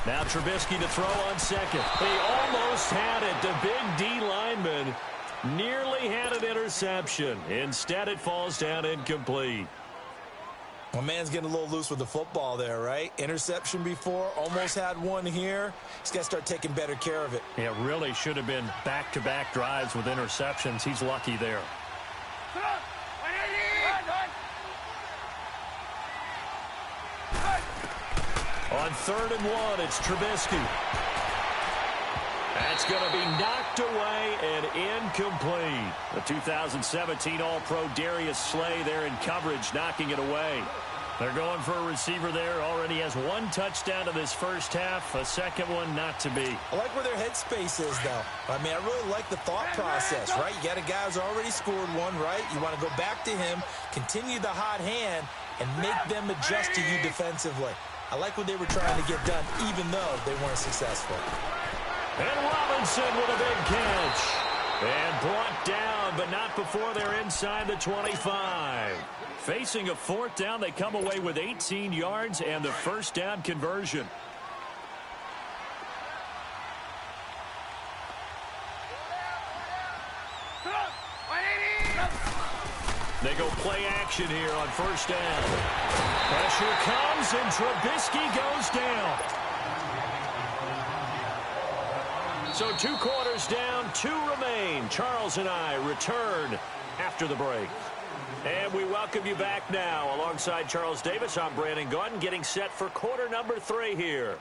Now Trubisky to throw on second. He almost had it. The big D lineman nearly had an interception. Instead, it falls down incomplete. Well, man's getting a little loose with the football there, right? Interception before, almost had one here. He's got to start taking better care of it. It really should have been back-to-back drives with interceptions. He's lucky there. On 3rd and 1, it's Trubisky. That's going to be knocked away and incomplete. The 2017 All-Pro Darius Slay there in coverage, knocking it away. They're going for a receiver there. Already has 1 touchdown in this first half. A second one not to be. I like where their headspace is, though. I mean, I really like the thought process, right? You got a guy who's already scored one, right? You want to go back to him, continue the hot hand, and make them adjust to you defensively. I like what they were trying to get done, even though they weren't successful. And Robinson with a big catch. And brought down, but not before they're inside the 25. Facing a 4th down, they come away with 18 yards and the first down conversion. They go play action here on 1st down. Pressure comes and Trubisky goes down. So 2 quarters down, 2 remain. Charles and I return after the break. And we welcome you back now. Alongside Charles Davis, I'm Brandon Gaudin, getting set for quarter number 3 here.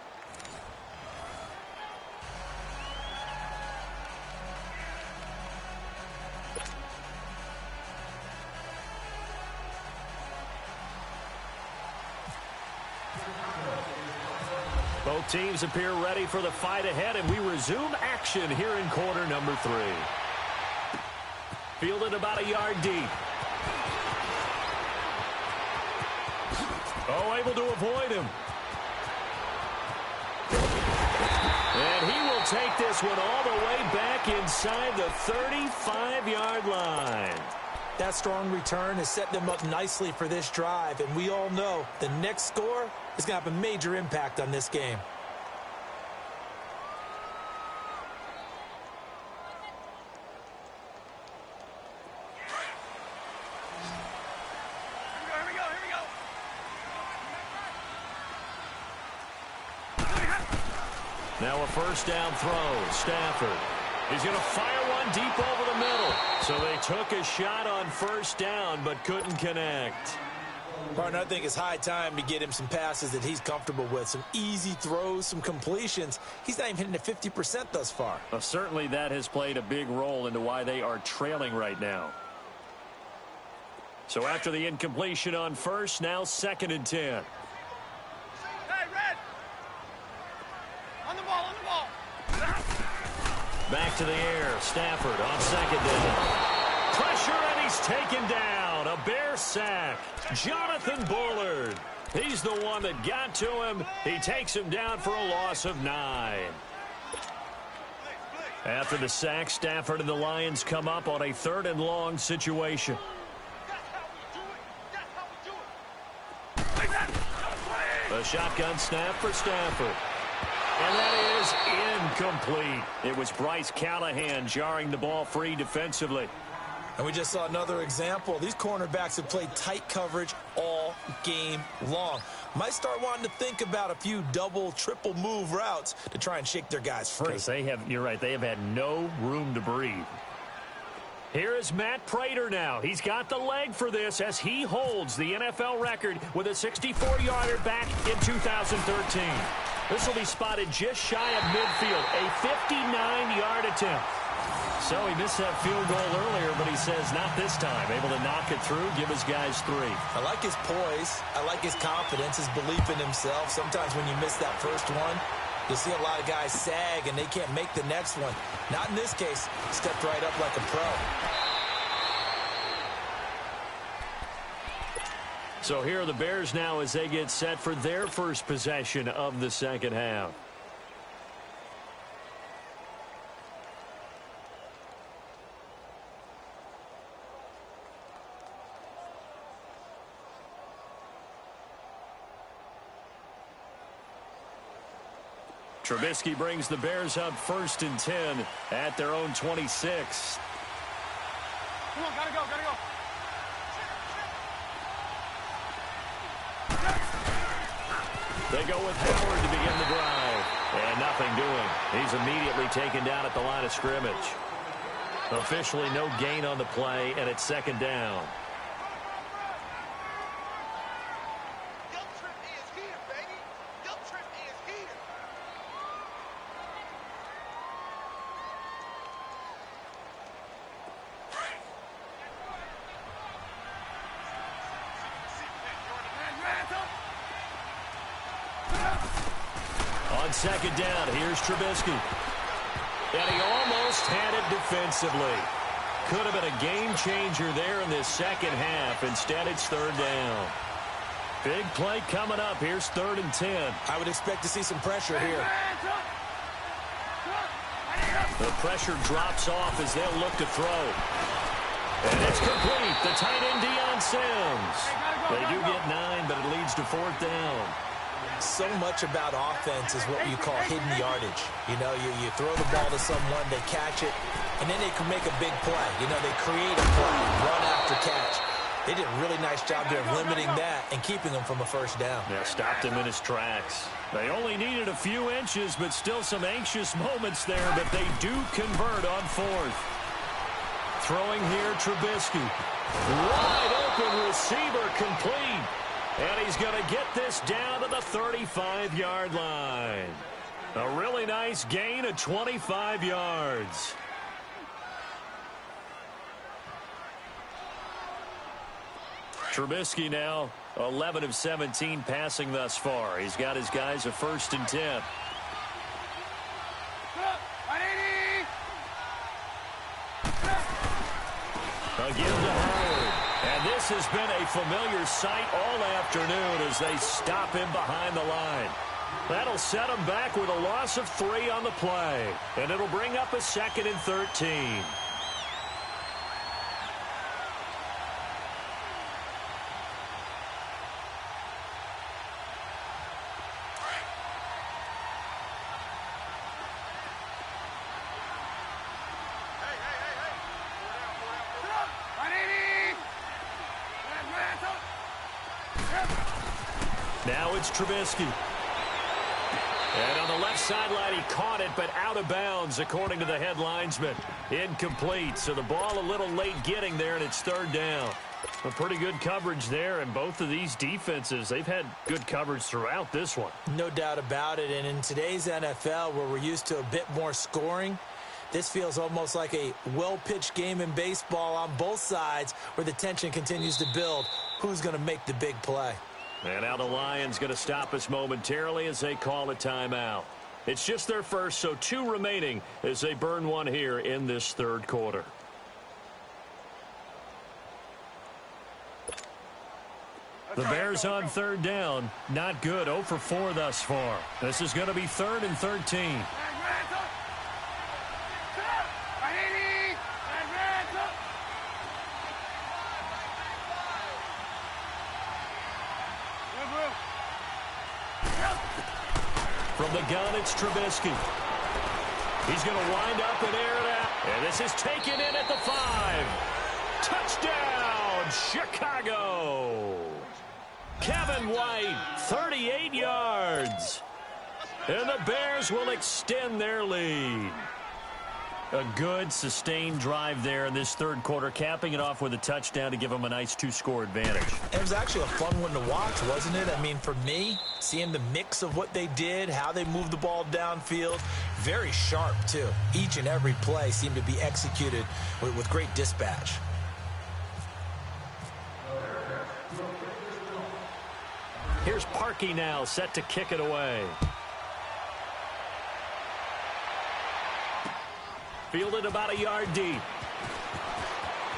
Both teams appear ready for the fight ahead, and we resume action here in quarter number 3. Fielded about a yard deep. Oh, able to avoid him. And he will take this one all the way back inside the 35-yard line. That strong return has set them up nicely for this drive, and we all know the next score is going to have a major impact on this game. Now a 1st down throw. Stafford. He's going to fire one deep over the middle. So they took a shot on 1st down, but couldn't connect. Partner, I think it's high time to get him some passes that he's comfortable with. Some easy throws, some completions. He's not even hitting at 50% thus far. Well, certainly that has played a big role into why they are trailing right now. So after the incompletion on 1st, now 2nd and 10. Back to the air. Stafford on 2nd down. Pressure, and he's taken down. A Bear sack. Jonathan Bullard. He's the one that got to him. He takes him down for a loss of 9. After the sack, Stafford and the Lions come up on a 3rd and long situation. The shotgun snap for Stafford. And that is incomplete. It was Bryce Callahan jarring the ball free defensively. And we just saw another example. These cornerbacks have played tight coverage all game long. Might start wanting to think about a few double, triple move routes to try and shake their guys free. You're right, they have had no room to breathe. Here is Matt Prater now. He's got the leg for this as he holds the NFL record with a 64-yarder back in 2013. This will be spotted just shy of midfield, a 59-yard attempt. So he missed that field goal earlier, but he says not this time. Able to knock it through, give his guys 3. I like his poise. I like his confidence, his belief in himself. Sometimes when you miss that first one, you'll see a lot of guys sag and they can't make the next one. Not in this case. Stepped right up like a pro. So here are the Bears now as they get set for their first possession of the second half. Trubisky brings the Bears up 1st and 10 at their own 26. Come on, gotta go. They go with Howard to begin the drive. And nothing doing. He's immediately taken down at the line of scrimmage. Officially no gain on the play, and it's 2nd down. On 2nd down, here's Trubisky. And he almost had it defensively. Could have been a game changer there in this 2nd half. Instead, it's 3rd down. Big play coming up. Here's 3rd and 10. I would expect to see some pressure here. The pressure drops off as they'll look to throw. And it's complete. The tight end, Deion Sims. They do get 9, but it leads to 4th down. So much about offense is what you call hidden yardage. You know, you throw the ball to someone, they catch it, and then they can make a big play. You know, they create a play, run after catch. They did a really nice job there of limiting that and keeping him from a 1st down. Yeah, stopped him in his tracks. They only needed a few inches, but still some anxious moments there, but they do convert on 4th. Throwing here, Trubisky. Wide open receiver, complete. And he's going to get this down to the 35-yard line. A really nice gain of 25 yards. Trubisky now 11 of 17 passing thus far. He's got his guys a 1st and 10. Again to Howard. And this has been a familiar sight all afternoon as they stop him behind the line. That'll set him back with a loss of 3 on the play. And it'll bring up a 2nd and 13. Now it's Trubisky. And on the left sideline, he caught it, but out of bounds, according to the head linesman. Incomplete, so the ball a little late getting there, and it's 3rd down. A pretty good coverage there, and both of these defenses, they've had good coverage throughout this one. No doubt about it, and in today's NFL, where we're used to a bit more scoring, this feels almost like a well-pitched game in baseball on both sides where the tension continues to build. Who's going to make the big play? And now the Lions going to stop us momentarily as they call a timeout. It's just their first, so 2 remaining as they burn one here in this 3rd quarter. The Bears on 3rd down. Not good. 0 for 4 thus far. This is going to be 3rd and 13. From the gun, it's Trubisky. He's going to wind up and air it out. And this is taken in at the 5. Touchdown, Chicago. Kevin White, 38 yards. And the Bears will extend their lead. A good, sustained drive there in this 3rd quarter, capping it off with a touchdown to give them a nice 2-score advantage. It was actually a fun one to watch, wasn't it? I mean, for me, seeing the mix of what they did, how they moved the ball downfield, very sharp, too. Each and every play seemed to be executed with great dispatch. Here's Parkey now, set to kick it away. Fielded about a yard deep.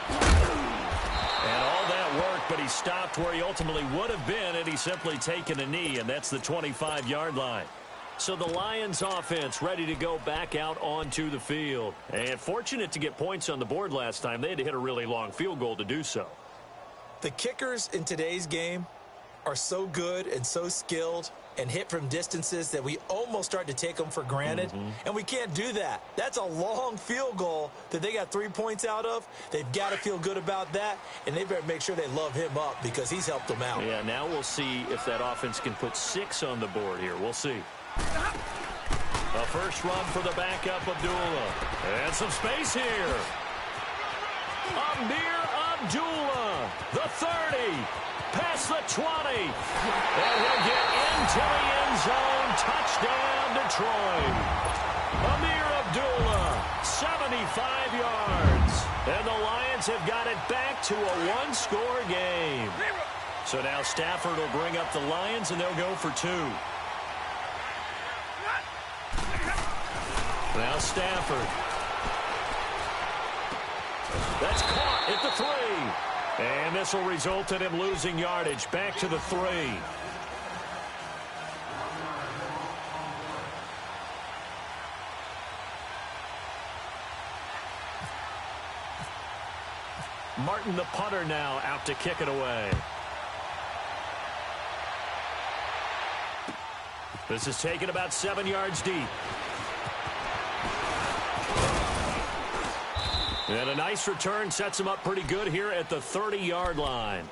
And all that work, but he stopped where he ultimately would have been had he simply taken a knee, and that's the 25-yard line. So the Lions offense ready to go back out onto the field. And fortunate to get points on the board last time. They had to hit a really long field goal to do so. The kickers in today's game are so good and so skilled and hit from distances that we almost start to take them for granted, and we can't do that. That's a long field goal that they got 3 points out of. They've got to feel good about that, and they better make sure they love him up because he's helped them out. Yeah, now we'll see if that offense can put 6 on the board here. We'll see. A first run for the backup, Abdullah. And some space here. Amir Abdullah, the 30. Past the 20. And he'll get into the end zone. Touchdown, Detroit. Amir Abdullah, 75 yards. And the Lions have got it back to a one-score game. So now Stafford will bring up the Lions, and they'll go for 2. Now Stafford. That's caught at the 3. And this will result in him losing yardage back to the 3. Martin, the punter, now out to kick it away. This is taken about 7 yards deep. And a nice return sets him up pretty good here at the 30-yard line.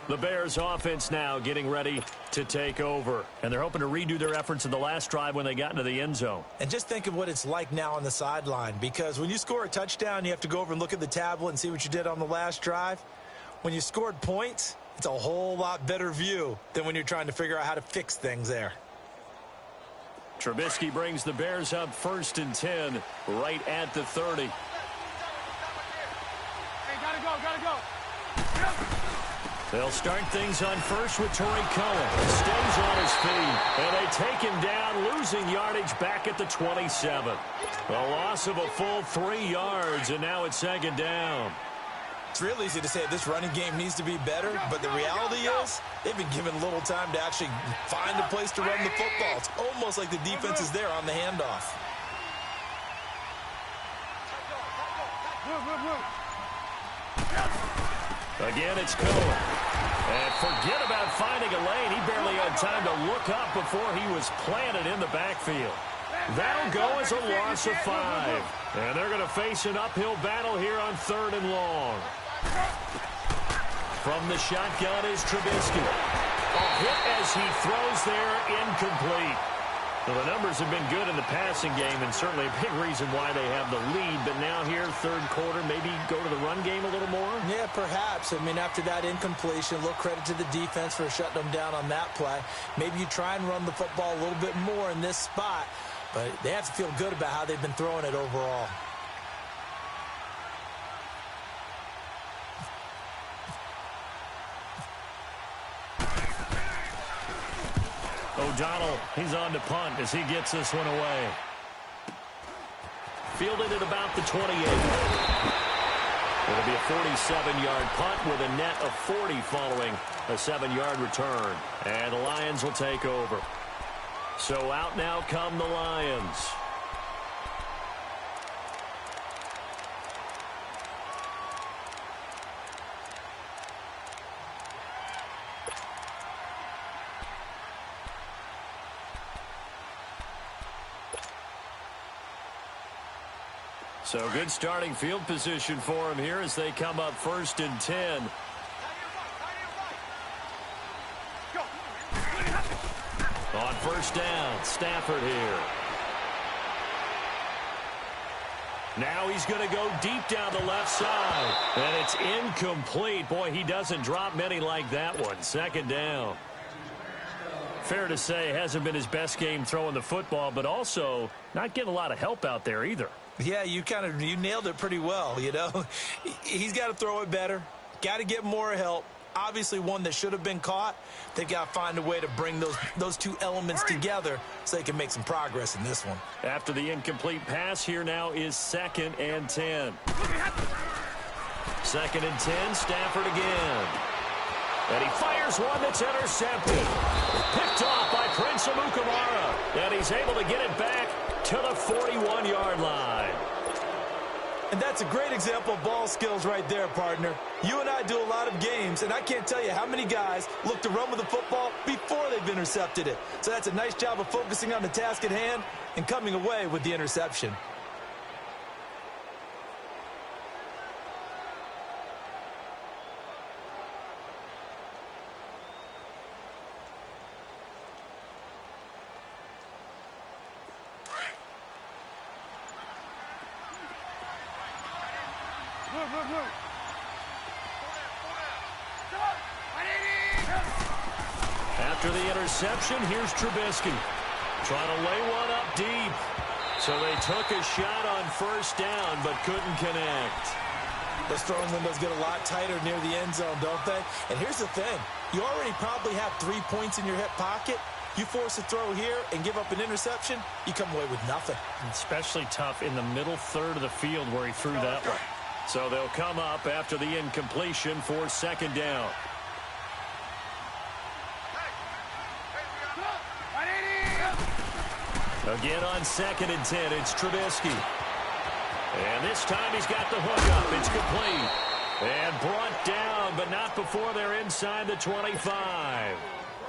The Bears offense now getting ready to take over. And they're hoping to redo their efforts in the last drive when they got into the end zone. And just think of what it's like now on the sideline, because when you score a touchdown, you have to go over and look at the tablet and see what you did on the last drive. When you scored points, it's a whole lot better view than when you're trying to figure out how to fix things there. Trubisky brings the Bears up 1st and 10 right at the 30. Gotta go. They'll start things on first with Torrey Cohen. Stays on his feet. And they take him down, losing yardage back at the 27. A loss of a full 3 yards, and now it's 2nd down. It's real easy to say this running game needs to be better, but the reality is they've been given little time to actually find a place to run the football. It's almost like the defense is there on the handoff. Again, it's Cohen. And forget about finding a lane. He barely had time to look up before he was planted in the backfield. That'll go as a loss of 5. And they're going to face an uphill battle here on 3rd and long. From the shotgun is Trubisky. A hit as he throws there, incomplete. Well, the numbers have been good in the passing game, and certainly a big reason why they have the lead. But now here, 3rd quarter, maybe go to the run game a little more? Yeah, perhaps. I mean, after that incompletion, a little credit to the defense for shutting them down on that play. Maybe you try and run the football a little bit more in this spot, but they have to feel good about how they've been throwing it overall. O'Donnell, he's on to punt as he gets this one away. Fielded at about the 28. It'll be a 47-yard punt with a net of 40 following a 7-yard return. And the Lions will take over. So out now come the Lions. So good starting field position for him here as they come up 1st and 10. On 1st down, Stafford here. Now he's going to go deep down the left side. And it's incomplete. Boy, he doesn't drop many like that one. 2nd down. Fair to say, hasn't been his best game throwing the football, but also not getting a lot of help out there either. Yeah, you nailed it pretty well, you know. He's got to throw it better. Got to get more help. Obviously one that should have been caught. They've got to find a way to bring those two elements together so they can make some progress in this one. After the incomplete pass, here now is 2nd and 10. 2nd and 10, Stafford again. And he fires one that's intercepted. Picked off by Prince Amukamara. And he's able to get it back to the 41-yard line. And that's a great example of ball skills right there, partner. You and I do a lot of games, and I can't tell you how many guys look to run with the football before they've intercepted it. So that's a nice job of focusing on the task at hand and coming away with the interception. After the interception, here's Trubisky. Trying to lay one up deep. So they took a shot on first down, but couldn't connect. Those throwing windows get a lot tighter near the end zone, don't they? And here's the thing. You already probably have 3 points in your hip pocket. You force a throw here and give up an interception, you come away with nothing. Especially tough in the middle third of the field where he threw that one. So they'll come up after the incompletion for second down. Again on 2nd and 10, it's Trubisky. And this time he's got the hook up. It's complete. And brought down, but not before they're inside the 25.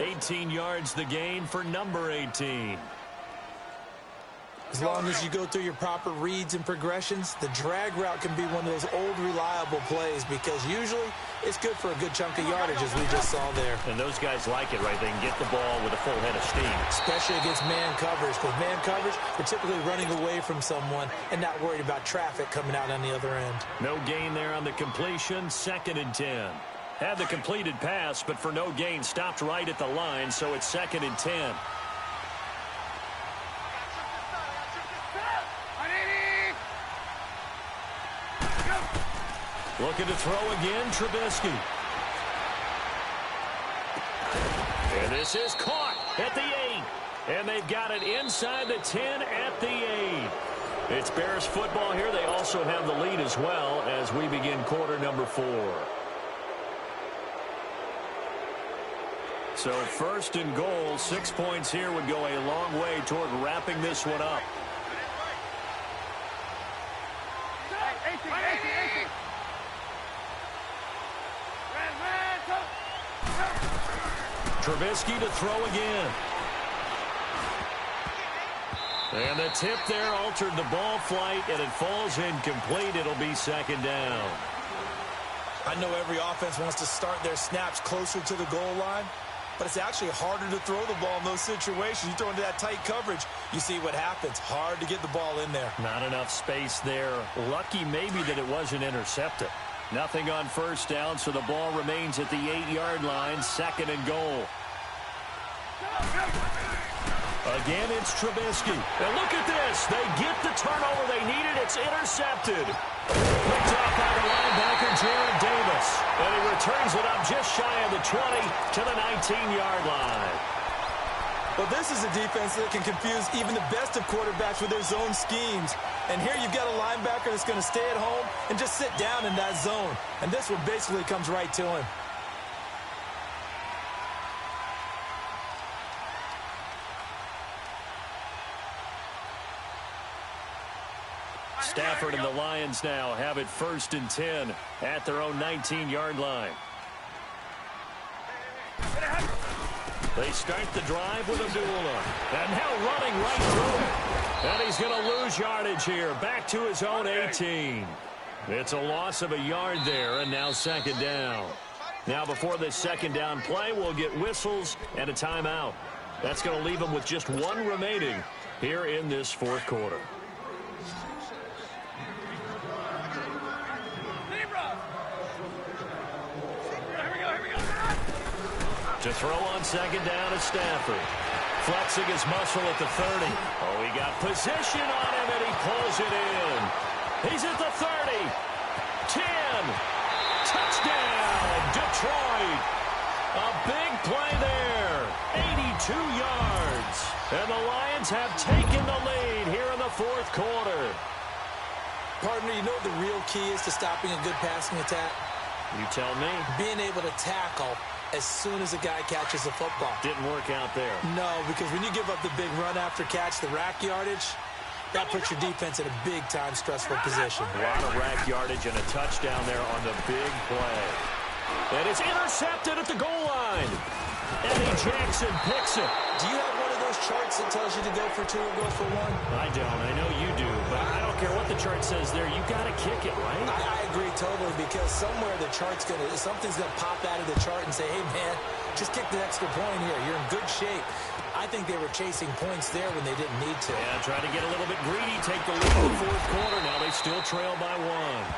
18 yards the gain for number 18. As long as you go through your proper reads and progressions, the drag route can be one of those old reliable plays because usually it's good for a good chunk of yardage as we just saw there. And those guys like it, right? They can get the ball with a full head of steam. Especially against man coverage. With man coverage, we're typically running away from someone and not worried about traffic coming out on the other end. No gain there on the completion, 2nd and 10. Had the completed pass, but for no gain, stopped right at the line, so it's 2nd and 10. Looking to throw again, Trubisky. And this is caught at the 8. And they've got it inside the 10 at the 8. It's Bears football here. They also have the lead as well as we begin quarter number 4. So 1st and goal, 6 points here would go a long way toward wrapping this one up. Trubisky to throw again. And the tip there altered the ball flight, and it falls incomplete. It'll be 2nd down. I know every offense wants to start their snaps closer to the goal line, but it's actually harder to throw the ball in those situations. You throw into that tight coverage, you see what happens. Hard to get the ball in there. Not enough space there. Lucky maybe that it wasn't intercepted. Nothing on first down, so the ball remains at the 8-yard line, 2nd and goal. Again, it's Trubisky. And look at this. They get the turnover they needed. It's intercepted. Picked off by the linebacker, Jared Davis. And he returns it up just shy of the 20 to the 19-yard line. Well, this is a defense that can confuse even the best of quarterbacks with their zone schemes. And here you've got a linebacker that's going to stay at home and just sit down in that zone. And this one basically comes right to him. Stafford and the Lions now have it 1st and 10 at their own 19-yard line. They start the drive with Abdullah. And now running right through it. And he's going to lose yardage here. Back to his own 18. It's a loss of a yard there, and now 2nd down. Now before this 2nd down play, we'll get whistles and a timeout. That's going to leave them with just 1 remaining here in this 4th quarter. To throw on 2nd down is Stafford. Flexing his muscle at the 30. Oh, he got position on him, and he pulls it in. He's at the 30. 10. Touchdown, Detroit. A big play there. 82 yards. And the Lions have taken the lead here in the 4th quarter. Partner, you know what the real key is to stopping a good passing attack? You tell me. Being able to tackle as soon as a guy catches the football. Didn't work out there. No, because when you give up the big run after catch, the rack yardage, that puts your defense in a big-time stressful position. A lot of rack yardage and a touchdown there on the big play. And it's intercepted at the goal line. Eddie Jackson picks it. Do you have one of those charts that tells you to go for 2 or go for 1? I don't. I know you do. But I don't care what the chart says there. You got to kick it, right? I agree totally, because somewhere the chart's something's going to pop out of the chart and say, hey, man, just kick the extra point here. You're in good shape. I think they were chasing points there when they didn't need to. Yeah, trying to get a little bit greedy, take the lead in the fourth quarter. Now they still trail by 1.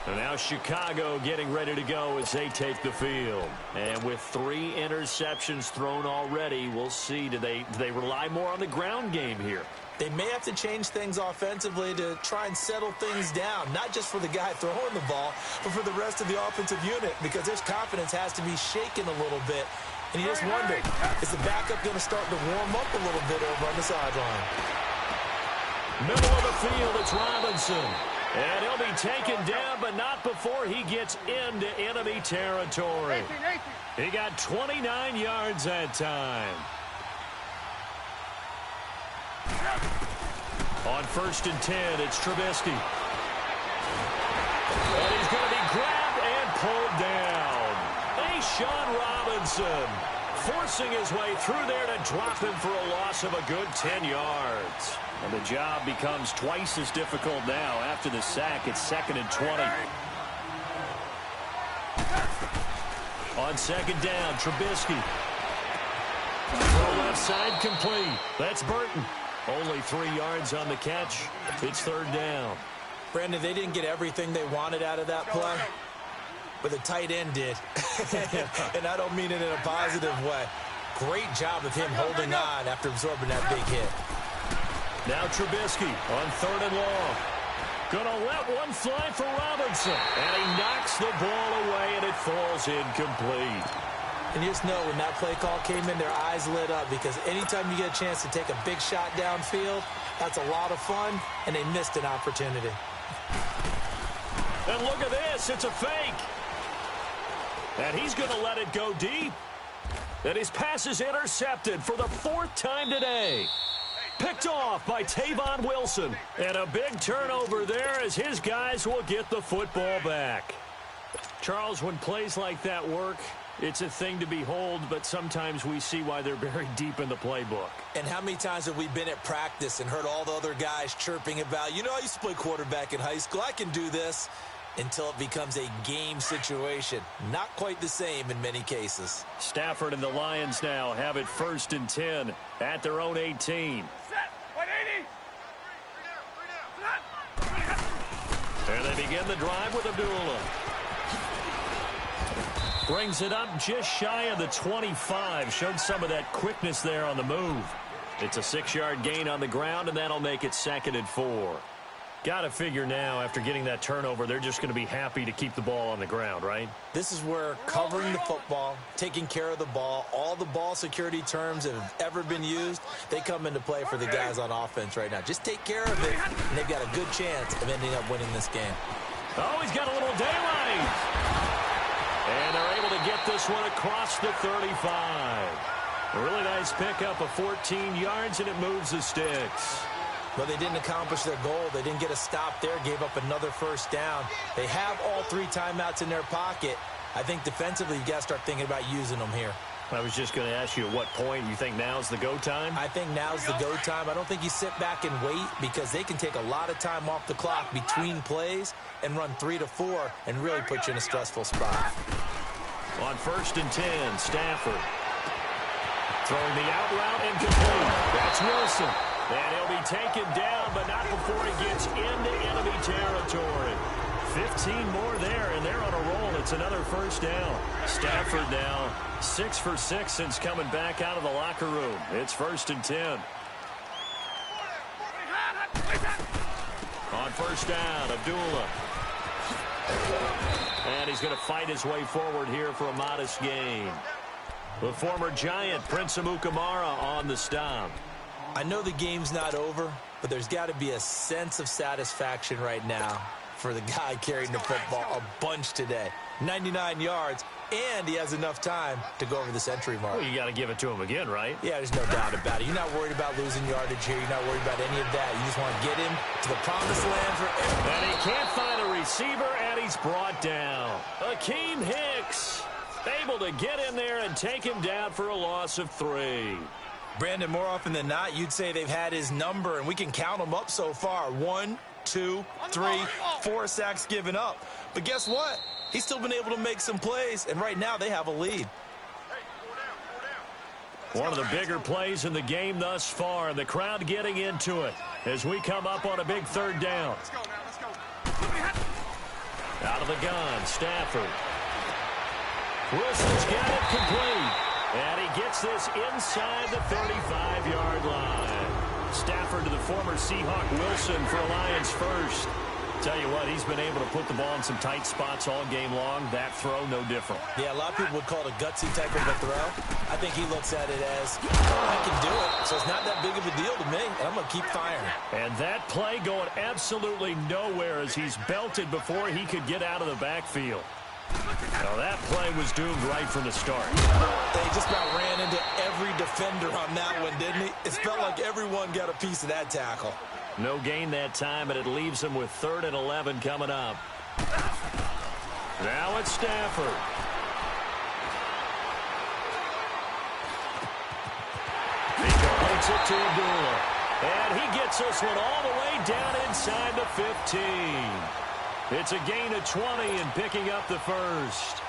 And now Chicago getting ready to go as they take the field. And with 3 interceptions thrown already, we'll see. Do they rely more on the ground game here? They may have to change things offensively to try and settle things down, not just for the guy throwing the ball, but for the rest of the offensive unit, because his confidence has to be shaken a little bit. And you just wonder, is the backup going to start to warm up a little bit over on the sideline? Middle of the field, it's Robinson. And he'll be taken down, but not before he gets into enemy territory. He got 29 yards that time. On 1st and 10, it's Trubisky. And he's going to be grabbed and pulled down. Sean Robinson forcing his way through there to drop him for a loss of a good 10 yards. And the job becomes twice as difficult now. After the sack, it's 2nd and 20. On 2nd down, Trubisky. Throw left side complete. That's Burton. Only 3 yards on the catch. It's 3rd down. Brandon, they didn't get everything they wanted out of that play, but the tight end did. And I don't mean it in a positive way. Great job of him holding on after absorbing that big hit. Now Trubisky on 3rd and long. Gonna let one fly for Robinson. And he knocks the ball away, and it falls incomplete. And you just know when that play call came in, their eyes lit up, because anytime you get a chance to take a big shot downfield, that's a lot of fun, and they missed an opportunity. And look at this. It's a fake. And he's going to let it go deep. And his pass is intercepted for the 4th time today. Picked off by Tavon Wilson. And a big turnover there as his guys will get the football back. Charles, when plays like that work, it's a thing to behold, but sometimes we see why they're buried deep in the playbook. And how many times have we been at practice and heard all the other guys chirping about, you know, I used to play quarterback in high school, I can do this, until it becomes a game situation. Not quite the same in many cases. Stafford and the Lions now have it 1st and 10 at their own 18. And they begin the drive with Abdullah. Brings it up just shy of the 25. Showed some of that quickness there on the move. It's a 6-yard gain on the ground, and that'll make it 2nd and 4. Got to figure now, after getting that turnover, they're just going to be happy to keep the ball on the ground, right? This is where covering the football, taking care of the ball, all the ball security terms that have ever been used, they come into play for the guys on offense right now. Just take care of it, and they've got a good chance of ending up winning this game. Oh, he's got a little daylight. And they're able to get this one across the 35. A really nice pickup of 14 yards, and it moves the sticks. But they didn't accomplish their goal. They didn't get a stop there, gave up another 1st down. They have all 3 timeouts in their pocket. I think defensively, you got to start thinking about using them here. I was just going to ask you at what point you think now's the go time? I think now's the go time. I don't think you sit back and wait, because they can take a lot of time off the clock between plays and run 3 to 4 and really put you in a stressful spot. On 1st and 10, Stafford. Throwing the out route and complete. That's Wilson. And he'll be taken down, but not before he gets into enemy territory. 15 more there, and they're on a roll. It's another 1st down. Stafford now 6 for 6 since coming back out of the locker room. It's 1st and 10. On 1st down, Abdullah. And he's going to fight his way forward here for a modest gain. The former Giant, Prince Amukamara, on the stop. I know the game's not over, but there's got to be a sense of satisfaction right now for the guy carrying the football a bunch today. 99 yards, and he has enough time to go over the century mark. Well, you got to give it to him again, right? Yeah, there's no doubt about it. You're not worried about losing yardage here. You're not worried about any of that. You just want to get him to the promised land for everybody. And he can't find a receiver, and he's brought down. Akeem Hicks able to get in there and take him down for a loss of 3. Brandon, more often than not, you'd say they've had his number, and we can count them up so far. 1, 2, 3, 4 sacks given up. But guess what? He's still been able to make some plays, and right now they have a lead. One of the bigger plays in the game thus far, and the crowd getting into it as we come up on a big 3rd down. Let's go now, let's go. Out of the gun, Stafford. Wilson's got it complete. And he gets this inside the 35-yard line. Stafford to the former Seahawk Wilson for a Lions first. Tell you what, he's been able to put the ball in some tight spots all game long. That throw, no different. Yeah, a lot of people would call it a gutsy type of a throw. I think he looks at it as, I can do it, so it's not that big of a deal to me, and I'm going to keep firing. And that play going absolutely nowhere as he's belted before he could get out of the backfield. Now that play was doomed right from the start. They just about ran into every defender on that one, didn't he? It felt like everyone got a piece of that tackle. No gain that time, and it leaves him with 3rd and 11 coming up. Now it's Stafford. He completes it to Abdullah. And he gets this one all the way down inside the 15. It's a gain of 20 and picking up the 1st.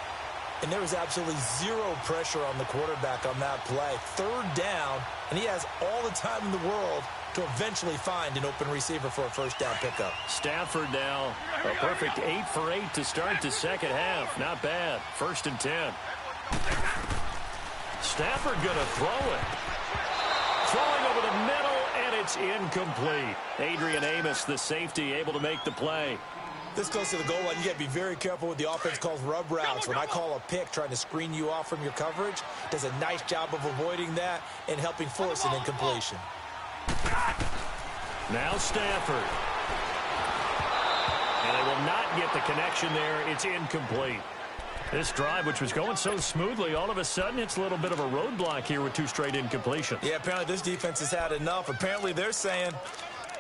And there was absolutely zero pressure on the quarterback on that play. 3rd down, and he has all the time in the world to eventually find an open receiver for a 1st down pickup. Stafford now a perfect 8 for 8 to start the 2nd half. Not bad. 1st and 10. Stafford going to throw it. Throwing over the middle, and it's incomplete. Adrian Amos, the safety, able to make the play. This close to the goal line, you got to be very careful with the offense calls rub routes. When I call a pick trying to screen you off from your coverage, does a nice job of avoiding that and helping force an incompletion. Now Stafford. And they will not get the connection there. It's incomplete. This drive, which was going so smoothly, all of a sudden it's a little bit of a roadblock here with 2 straight incompletions. Yeah, apparently this defense has had enough. Apparently they're saying,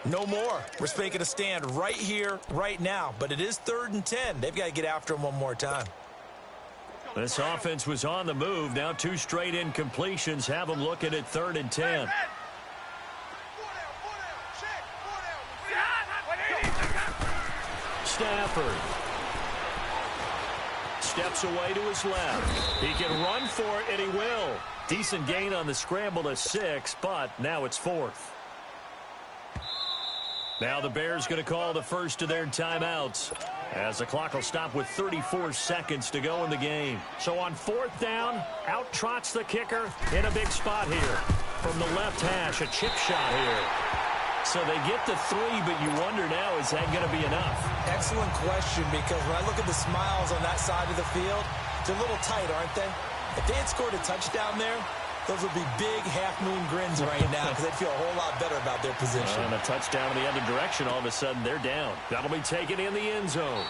no more. We're making a stand right here, right now. But it is 3rd and 10. They've got to get after him one more time. This offense was on the move. Now 2 straight incompletions have them looking at 3rd and 10. Stafford steps away to his left. He can run for it, and he will. Decent gain on the scramble to 6, but now it's 4th. Now the Bears going to call the first of their timeouts as the clock will stop with 34 seconds to go in the game. So on 4th down, out trots the kicker in a big spot here. From the left hash, a chip shot here. So they get the 3, but you wonder now, is that going to be enough? Excellent question, because when I look at the smiles on that side of the field, they're a little tight, aren't they? If they had scored a touchdown there, those would be big half-moon grins right now because they'd feel a whole lot better about their position. And a touchdown in the other direction, all of a sudden they're down. That'll be taken in the end zone.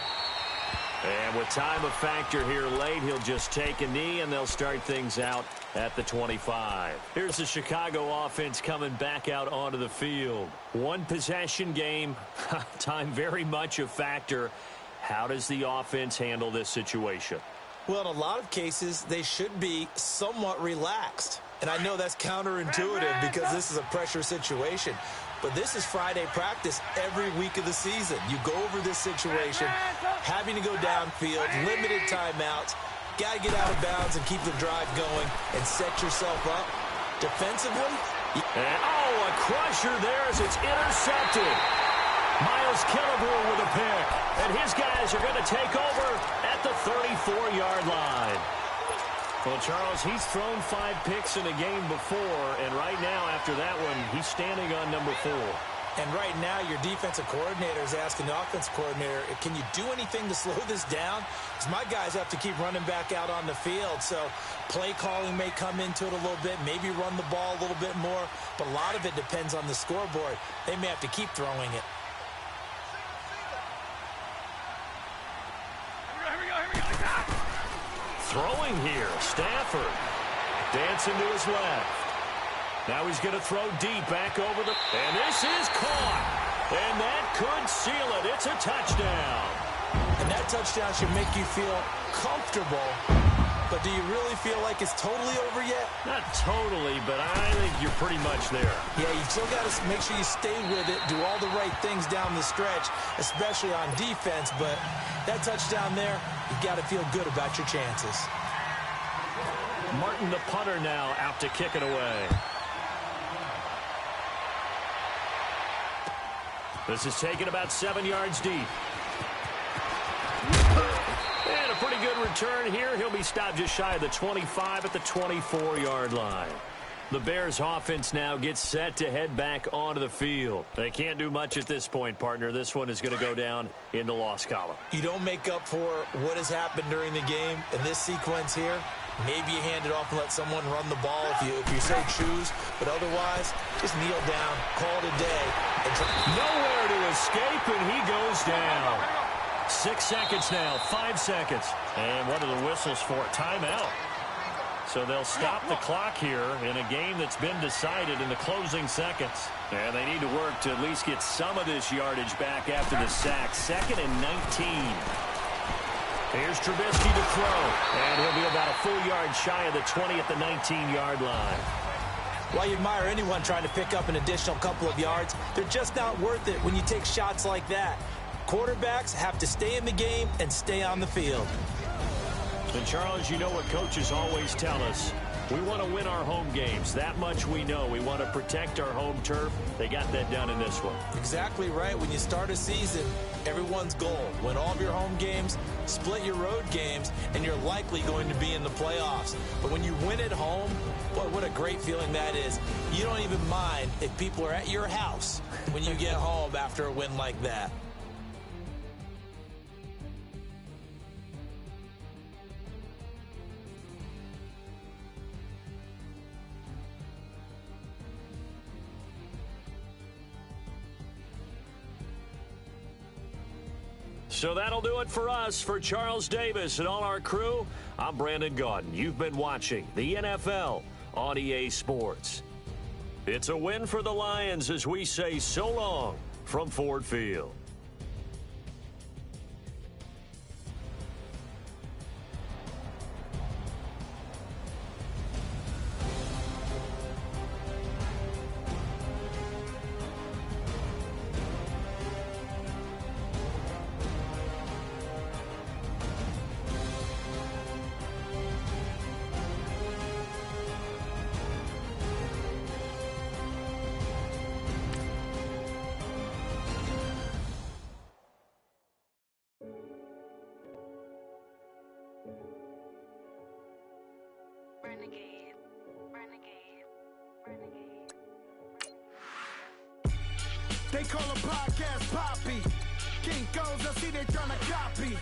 And with time a factor here late, he'll just take a knee, and they'll start things out at the 25. Here's the Chicago offense coming back out onto the field. One possession game, time very much a factor. How does the offense handle this situation? Well, in a lot of cases, they should be somewhat relaxed. And I know that's counterintuitive because this is a pressure situation. But this is Friday practice every week of the season. You go over this situation, having to go downfield, limited timeouts, got to get out of bounds and keep the drive going and set yourself up defensively. And, a crusher there as it's intercepted. Miles Killebrew with a pick. And his guys are going to take over at the 34-yard line. Well, Charles, he's thrown 5 picks in a game before, and right now, after that one, he's standing on number 4. And right now, your defensive coordinator is asking the offensive coordinator, can you do anything to slow this down? Because my guys have to keep running back out on the field, so play calling may come into it a little bit, maybe run the ball a little bit more, but a lot of it depends on the scoreboard. They may have to keep throwing it. Throwing here, Stafford. Dancing to his left. Now he's going to throw deep back over the... And this is caught. And that could seal it. It's a touchdown. And that touchdown should make you feel comfortable. But do you really feel like it's totally over yet? Not totally, but I think you're pretty much there. Yeah, you still got to make sure you stay with it, do all the right things down the stretch, especially on defense. But that touchdown there, you got to feel good about your chances. Martin, the punter, now out to kick it away. This is taken about 7 yards deep. And a pretty good return here. He'll be stopped just shy of the 25 at the 24-yard line. The Bears offense now gets set to head back onto the field. They can't do much at this point, partner. This one is going to go down in the loss column. You don't make up for what has happened during the game in this sequence here. Maybe you hand it off and let someone run the ball if you so choose. But otherwise, just kneel down, call it a day. Nowhere to escape, and he goes down. 6 seconds now, 5 seconds. And what are the whistles for? Timeout. So they'll stop the clock here in a game that's been decided in the closing seconds. And they need to work to at least get some of this yardage back after the sack. 2nd and 19. Here's Trubisky to throw. And he'll be about a full yard shy of the 20 at the 19-yard line. While you admire anyone trying to pick up an additional couple of yards, they're just not worth it when you take shots like that. Quarterbacks have to stay in the game and stay on the field. And, Charles, you know what coaches always tell us. We want to win our home games. That much we know. We want to protect our home turf. They got that done in this one. Exactly right. When you start a season, everyone's goal: win all of your home games, split your road games, and you're likely going to be in the playoffs. But when you win at home, boy, what a great feeling that is. You don't even mind if people are at your house when you get home after a win like that. So that'll do it for us. For Charles Davis and all our crew, I'm Brandon Gaudin. You've been watching the NFL on EA Sports. It's a win for the Lions as we say so long from Ford Field. They call a podcast Poppy. Kinkos, I see they tryna copy.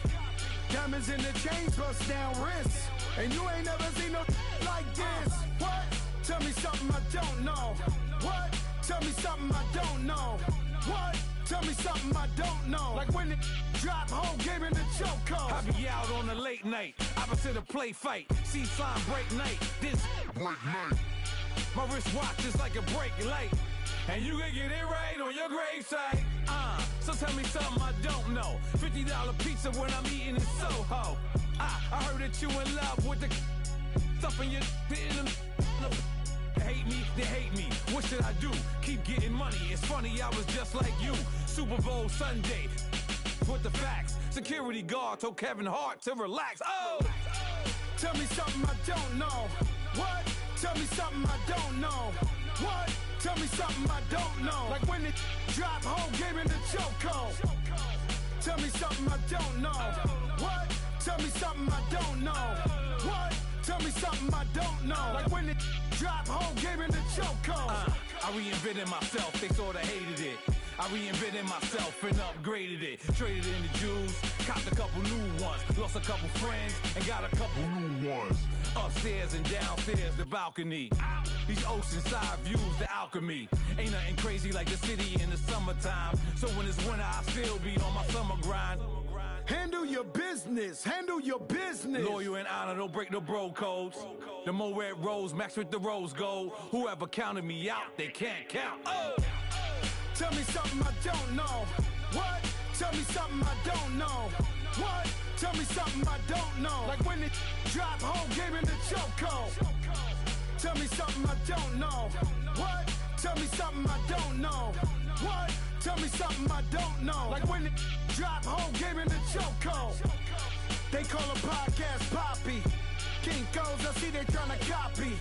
Diamonds in the chains, bust down wrists. And you ain't never seen no like this. What? Tell me something I don't know. What? Tell me something I don't know. What? Tell me something I don't know. Like when it drop home, game in the chokehold. I be out on a late night, opposite a play fight. See sign break night, this break night. My wristwatch is like a break light. And you can get it right on your gravesite. So tell me something I don't know. $50 pizza when I'm eating in Soho. I heard that you in love with the stuff in your hate me, they hate me. What should I do? Keep getting money. It's funny, I was just like you. Super Bowl Sunday. With the facts. Security guard told Kevin Hart to relax. Oh! Tell me something I don't know. What? Tell me something I don't know. What? Tell me something I don't know. Like when it drop home, game in the chokehold. Tell me something I don't know. What? Tell me something I don't know. What? Tell me something I don't know. Like when it drop home, game in the chokehold. I reinvented myself, they sorta hated it. I reinvented myself and upgraded it. Traded in the Jews, copped a couple new ones. Lost a couple friends and got a couple new ones. Upstairs and downstairs, the balcony. These oceanside views, the alchemy. Ain't nothing crazy like the city in the summertime. So when it's winter, I still be on my summer grind. Handle your business. Handle your business. Loyal and honor, don't break the bro codes. The more red rose, max with the rose gold. Whoever counted me out, they can't count. Oh! Tell me something I don't know. What? Tell me something I don't know. What? Tell me something I don't know. Like when it drop home, game in the chokehold. Tell me something I don't know. What? Tell me something I don't know. What? Tell me something I don't know. Like when it drop home, game in the chokehold. They call a podcast Poppy. Kinkos, I see they tryna copy.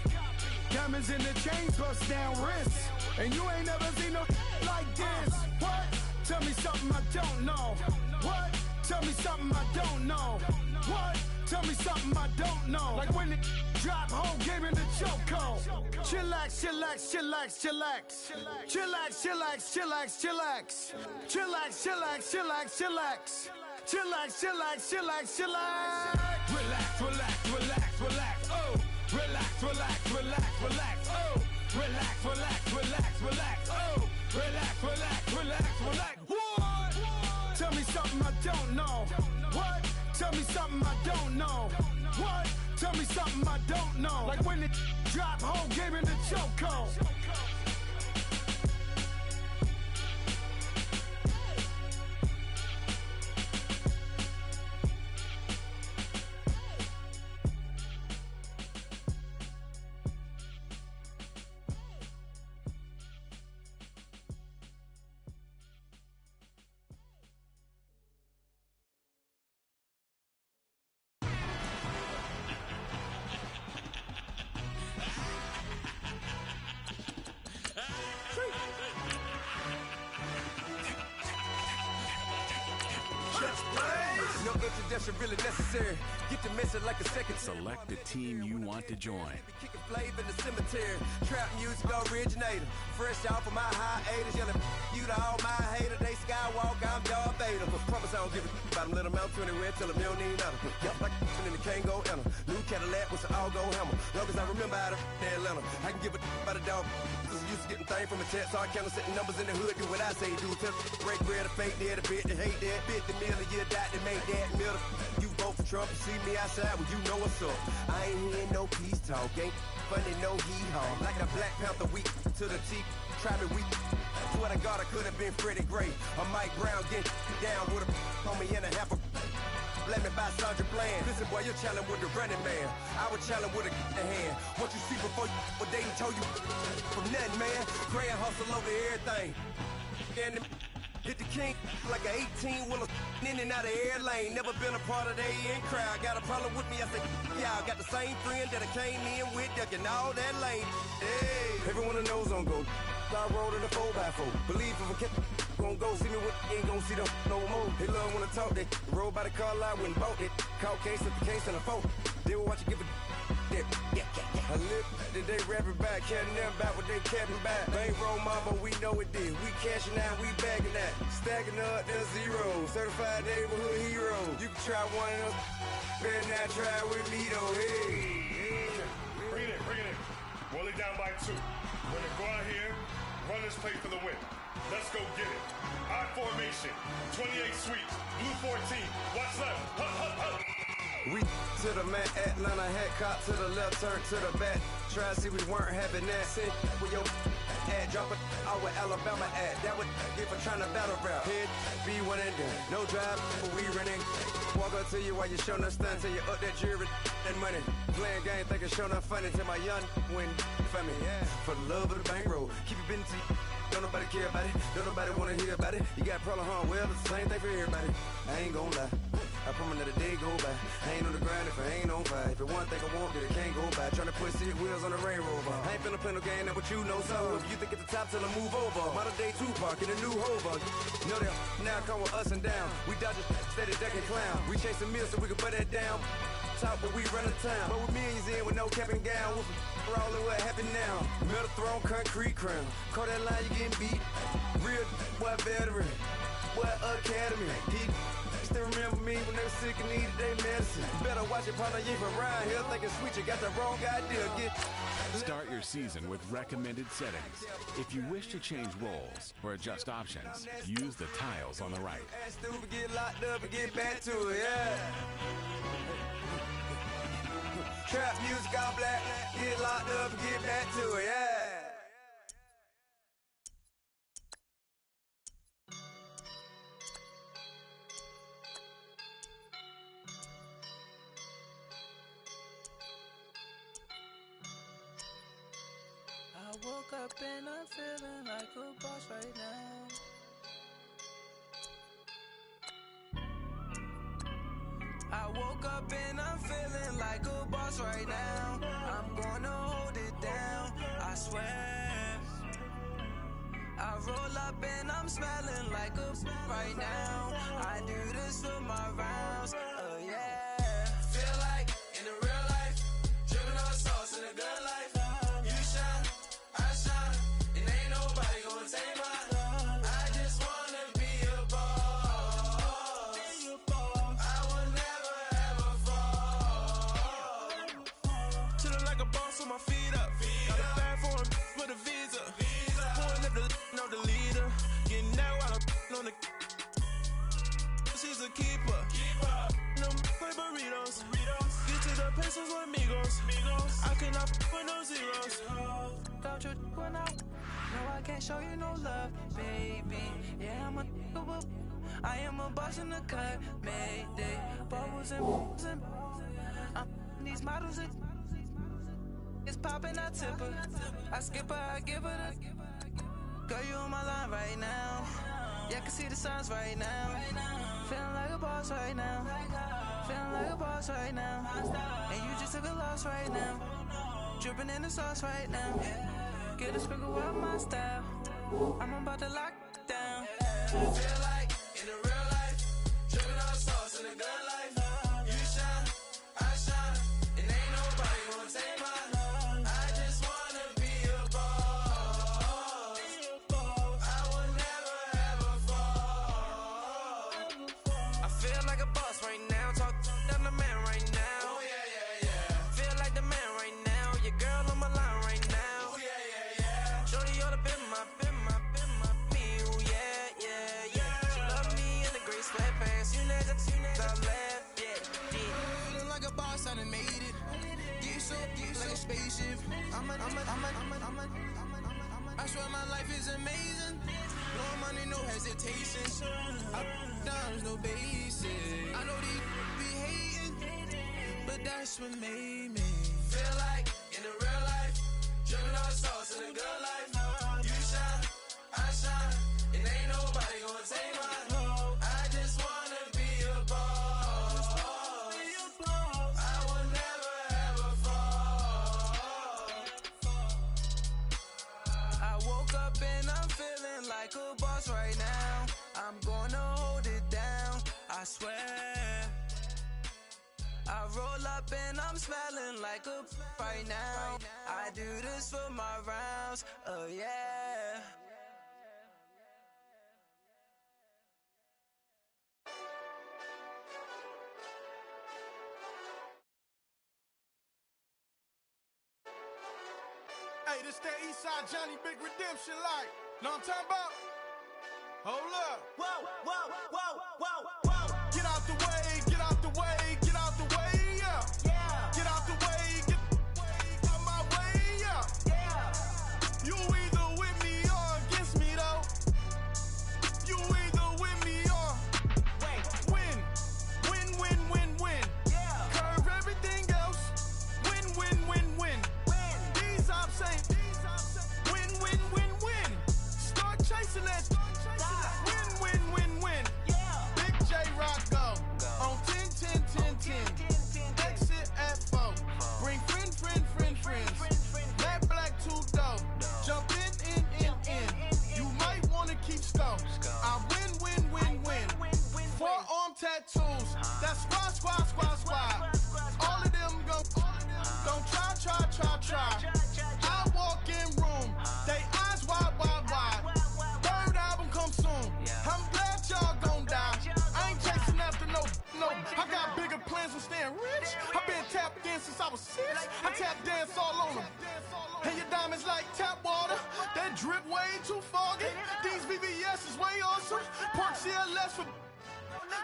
Diamonds in the chains, bust down wrists. And you ain't never seen no like this. What? Tell me something I don't know. What? Tell me something I don't know. What? Tell me something I don't know. Like when it drop home, game in the chokehold. Chillax, chillax, chillax, chillax. Chillax, chillax, chillax, chillax. Chillax, chillax, chillax, chillax. Chillax, chillax, chillax, chillax. Relax, relax, relax, relax. Oh! Relax, relax, relax, relax. Oh! Relax, relax, relax, relax. Oh! Relax, relax, relax, relax. What? Tell me something I don't know. What? Tell me something I don't know. What? Tell me something I don't know. Like when it drop home, game in the chokehold. No introduction really necessary. Get the message like a second. Select the team you want to join. Kicking flavor in the cemetery. Trap music originator. Fresh off of my hiatus. Yelling you to all my haters. They skywalk, I'm Darth Vader. But promise I don't give a about them. Let them out to anywhere. Tell them you don't need nothing. Yup, like in the Kango enter. New Cadillac with an all-go hammer. Long as I remember how to Atlanta. I can give a about a dog. Used to getting things from a text. So I count setting numbers in the hood. Do what I say do. Tell break bread, a fake dead, a bit, to hate that. 50 million, you die to make that middle. You vote for Trump, you see me outside, well, you know what's up. I ain't hearing no peace talk, ain't funny, no heat hog. Like a Black Panther weak to the teeth, try me weak. Swear to God, I could have been Freddie Gray. Or Mike Brown getting down with a on me and a half a. Let me buy Sandra Bland. Listen, boy, you're challenging with the running man. I would challenge with a hand. What you see before you, what they told you from nothing, man. Gray and hustle over everything. And hit the king like an 18-wheeler in and out of air lane. Never been a part of the in crowd. Got a problem with me, I said, yeah, I got the same friend that I came in with, ducking all that lane. Hey, everyone that knows on go. I rolled in a 4x4. Believe if I kept gon' go see me with ain't gon' see them no more. They love when I talk, they roll by the car lot, went and bought it. Caught case at the case and a phone. They will watch you give a yeah. I live that they rapping back, caring them back what they capping back. Bankroll mama, we know it did. We cashing out, we bagging that. Stacking up, there's zero. Certified neighborhood hero. You can try one of them, better not try with me though. Hey. Bring it in. Roll it down by 2. We're gonna go out here, run this play for the win. Let's go get it. I formation, 28 sweeps, blue 14. Watch left. Hup. We to the man, Atlanta hat cop to the left, turn to the back. Try to see we weren't having that. Sit with your ad, drop it out with Alabama ad. That would get for trying to battle rap. Head, be one and done. No drive, but we running. Walk up to you while you showing us stun till you up that jewelry and money. Playing game, thinking showing up funny till my young win for me. Yeah. For the love of the bankroll, keep it been to you. Don't nobody care about it. Don't nobody wanna hear about it. You got a problem, huh? Well, it's the same thing for everybody. I ain't gon' lie. I promise that a day go by. I ain't on the grind if I ain't on fire. If it one thing I want, then it can't go by. Tryna put 6 wheels on the railroad. I ain't finna play no game, that what you know. So if you think at the top, tell them move over. Modern day Tupac in a new Hova. Know that now come with us and down. We dodge a steady ducking clown. We chasing meals so we can put that down. Top, but we run the town. But with millions in with no cap and gown. We're all in what happened now. Metal throne, concrete crown. Call that line, you getting beat. Real, what veteran. What academy. Still remember me when they were sick and needed their medicine. Better watch it, partner, you ain't from around here thinking sweet, you got the wrong idea. Get Start your season with recommended settings. If you wish to change roles or adjust options, use the tiles on the right. Stupid, get locked up and get back to it, yeah. Trap music all black, get locked up and get back to it, yeah. I woke up and I'm feeling like a boss right now. I woke up and I'm feeling like a boss right now. I'm gonna hold it down, I swear. I roll up and I'm smelling like a right now. I do this for my rounds, oh yeah. Feel like in the real life, dripping on sauce in a good life. You shine, I shine, and ain't nobody gonna take mine. I just wanna be a boss. I will never ever fall. Chillin' like a boss with my feet up. Got a bag for him with a visa. Pulling up the know the leader. Getting that while I'm on the. She's a keeper. No play burritos. Get to the pesos with amigos. I cannot with no zeros. Doubt you when out. No, I can't show you no love, baby. Yeah, I am a boss in the cut. Mayday. Bubbles and these models are. It's poppin', I tip her. I skip her, I give her the. Girl, you on my line right now. Yeah, I can see the signs right now. Feeling like a boss right now. Feeling like a boss right now. And you just took a loss right now. Dripping in the sauce right now. Get a sprinkle of my style. I'm about to lock it down. Feel like in the real life, dripping on sauce in a good life. You shine, I shine, and ain't nobody gonna take mine. I just wanna be a boss. I will never ever fall. I feel like a boss right now. Talk down the man right now. Oh yeah. Feel like the man right now. Your girl on my line right now. Oh yeah. Shorty oughta been my me. Oh yeah. She love me in the gray sweatpants. You next, I left. Yeah. Feeling like a boss, I done made it. Get so like a spaceship. I swear my life is amazing. No money, no hesitation. Up, downs, no basic. I know these be hating, but that's what made me. Feel like in the real life, dripping on sauce in a good life. You shine, I shine, and ain't nobody gonna take mine. I just wanna be a boss. I will never ever fall. I woke up and I'm feeling like a boss right now. I'm gonna hold it down, I swear. I roll up and I'm smelling like a right now. I do this for my rounds, oh yeah. Hey, this that Eastside Johnny Big Redemption like. Know what I'm talking about? Hold up. Whoa. Get out the way, get out the way, get out the way, yeah. Get out the way, get out my way, yeah. You either with me or against me, though. You either with me or win. Curve everything else. Win. These ops ain't win. Start chasing that. Win. Big J Rock go on 10. Exit at 4. Bring friends. Matt Black 2 dope. Jump in. You might wanna keep scope. I win. Forearm tattoos. That's squad. All of them don't try. I walk in room. They eyes wide. Third album come soon. I'm glad y'all gon' die. I ain't chasing after no. I got bigger plans than staying rich. I been tapped in since I was 6. I tap dance all on them. too foggy. These VVS is way awesome. Park CLS for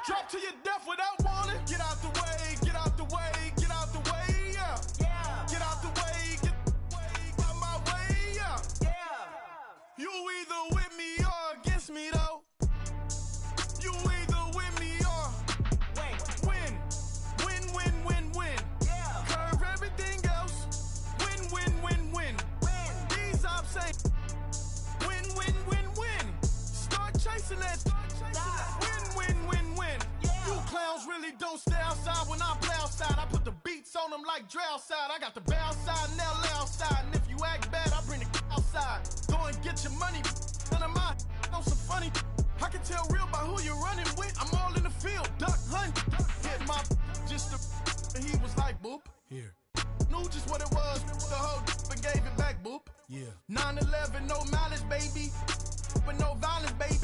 drop to your death without warning. Get out the way, get out the way, get out the way, yeah. Get out the way, get out my way, yeah. You either with me or against me though. You either with me or win. Curve everything else. Win. These ops say win. Start chasing that. Win. You clowns really don't stay outside when I play outside. I put the beats on them like Dre outside. I got the bow side and LA outside. And if you act bad, I bring the outside. Go and get your money. None of my know some funny. I can tell real by who you're running with. I'm all in the field, duck hunt. Hit my just and he was like, boop. Here. Knew just what it was. The whole and gave it back, boop. Yeah. 9/11, no mileage, baby. But no violence, baby.